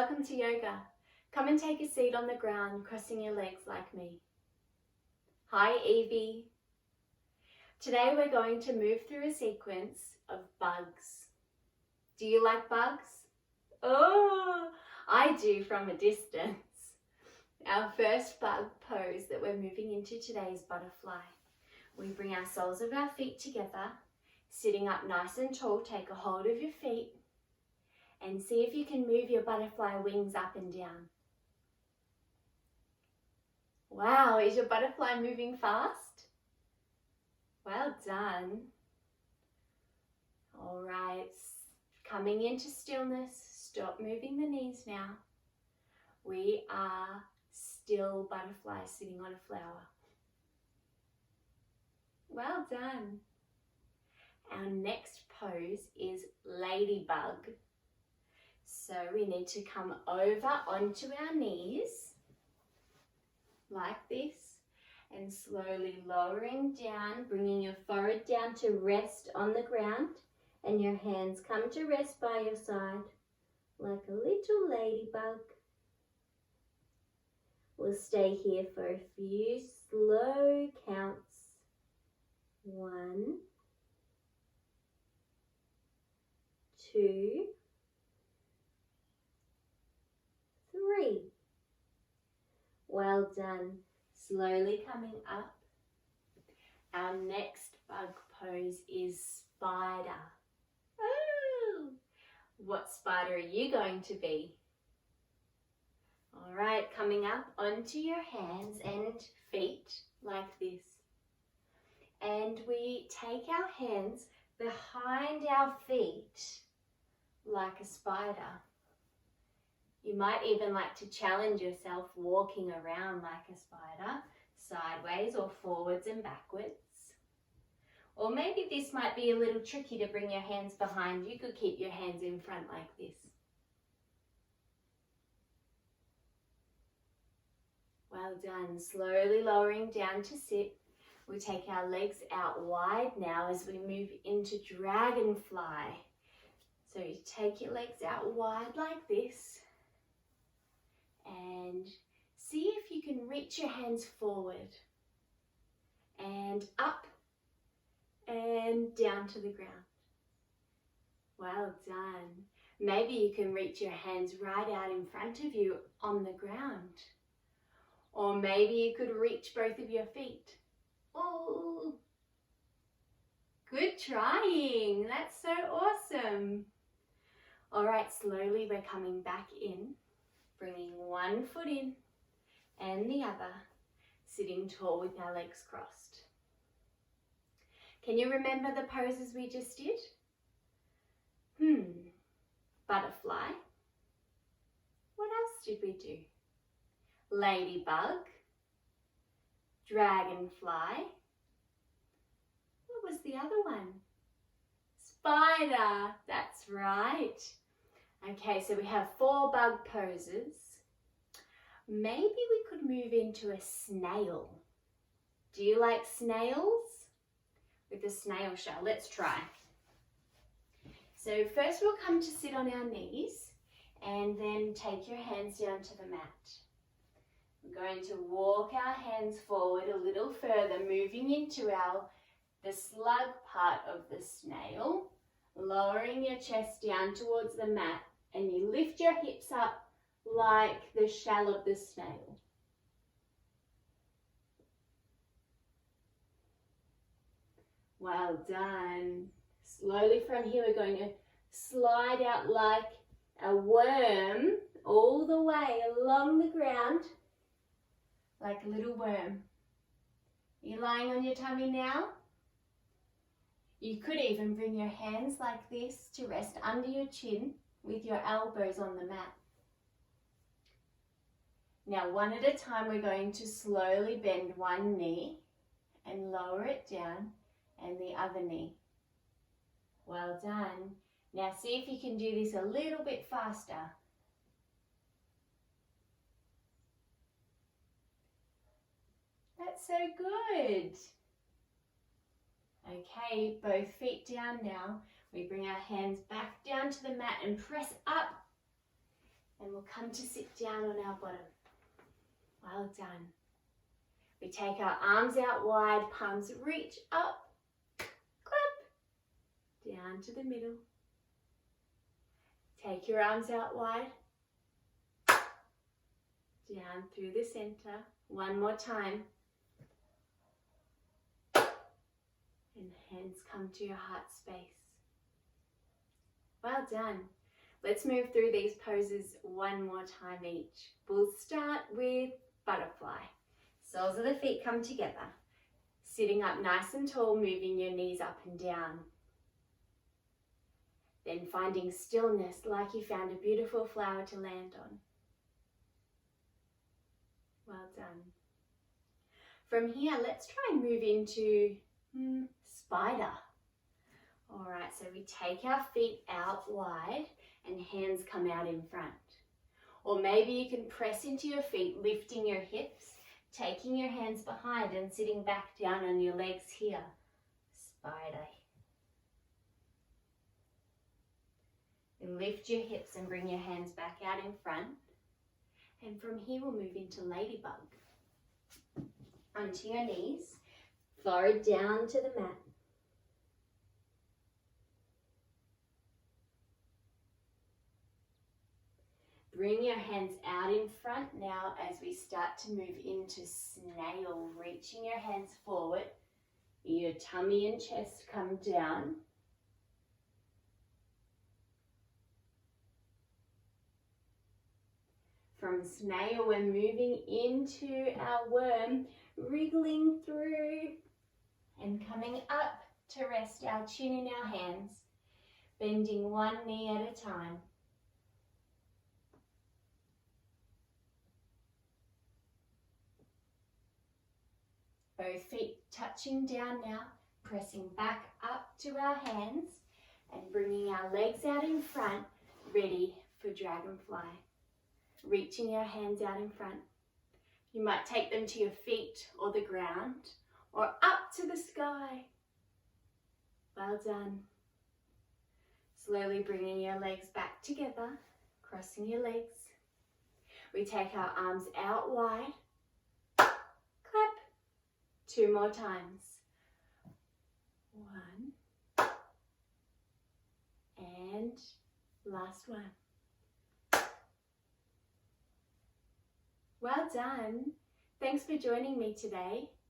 welcome to yoga. Come and take a seat on the ground, crossing your legs like me. Hi Evie. Today we're going to move through a sequence of bugs. Do you like bugs? Oh, I do from a distance. Our first bug pose that we're moving into today is butterfly. We bring our soles of our feet together, sitting up nice and tall, take a hold of your feet and see if you can move your butterfly wings up and down. Wow, is your butterfly moving fast? Well done. All right, coming into stillness, stop moving the knees now. We are still butterflies sitting on a flower. Well done. Our next pose is Ladybug. So we need to come over onto our knees like this and slowly lowering down, bringing your forehead down to rest on the ground and your hands come to rest by your side like a little ladybug. We'll stay here for a few slow counts. 1, 2, 3. Well done. Slowly coming up. Our next bug pose is spider. Oh! What spider are you going to be? All right, coming up onto your hands and feet like this. And we take our hands behind our feet like a spider. You might even like to challenge yourself walking around like a spider, sideways or forwards and backwards. Or maybe this might be a little tricky to bring your hands behind. You could keep your hands in front like this. Well done. Slowly lowering down to sit. We take our legs out wide now as we move into Dragonfly. So you take your legs out wide like this. And see if you can reach your hands forward and up and down to the ground. Well done. Maybe you can reach your hands right out in front of you on the ground. Or maybe you could reach both of your feet. Oh, good trying. That's so awesome. All right, slowly we're coming back in. Bringing one foot in and the other, sitting tall with our legs crossed. Can you remember the poses we just did? Butterfly. What else did we do? Ladybug. Dragonfly. What was the other one? Spider. That's right. Okay, so we have 4 bug poses. Maybe we could move into a snail. Do you like snails? With a snail shell, let's try. So first we'll come to sit on our knees and then take your hands down to the mat. We're going to walk our hands forward a little further, moving into the slug part of the snail, lowering your chest down towards the mat. And you lift your hips up like the shell of the snail. Well done. Slowly from here we're going to slide out like a worm all the way along the ground like a little worm. Are you lying on your tummy now? You could even bring your hands like this to rest under your chin with your elbows on the mat. Now one at a time we're going to slowly bend one knee and lower it down and the other knee. Well done. Now see if you can do this a little bit faster. That's so good. Okay, both feet down now. We bring our hands back down to the mat and press up And we'll come to sit down on our bottom. Well done. We take our arms out wide, palms reach up, clap, down to the middle. Take your arms out wide, down through the center. One more time. And hands come to your heart space. Well done. Let's move through these poses one more time each. We'll start with butterfly. Soles of the feet come together. Sitting up nice and tall, moving your knees up and down. Then finding stillness like you found a beautiful flower to land on. Well done. From here, let's try and move into spider. All right, so we take our feet out wide and hands come out in front. Or maybe you can press into your feet, lifting your hips, taking your hands behind and sitting back down on your legs here. Spider. And lift your hips and bring your hands back out in front. And from here we'll move into Ladybug. Onto your knees, forehead down to the mat. Bring your hands out in front now as we start to move into snail, reaching your hands forward. Your tummy and chest come down. From snail, we're moving into our worm, wriggling through and coming up to rest our chin in our hands, bending one knee at a time. Both feet touching down now, pressing back up to our hands and bringing our legs out in front, ready for Dragonfly. Reaching our hands out in front. You might take them to your feet or the ground or up to the sky. Well done. Slowly bringing your legs back together, crossing your legs. We take our arms out wide. Clap. 2 more times. 1. And last one. Well done. Thanks for joining me today.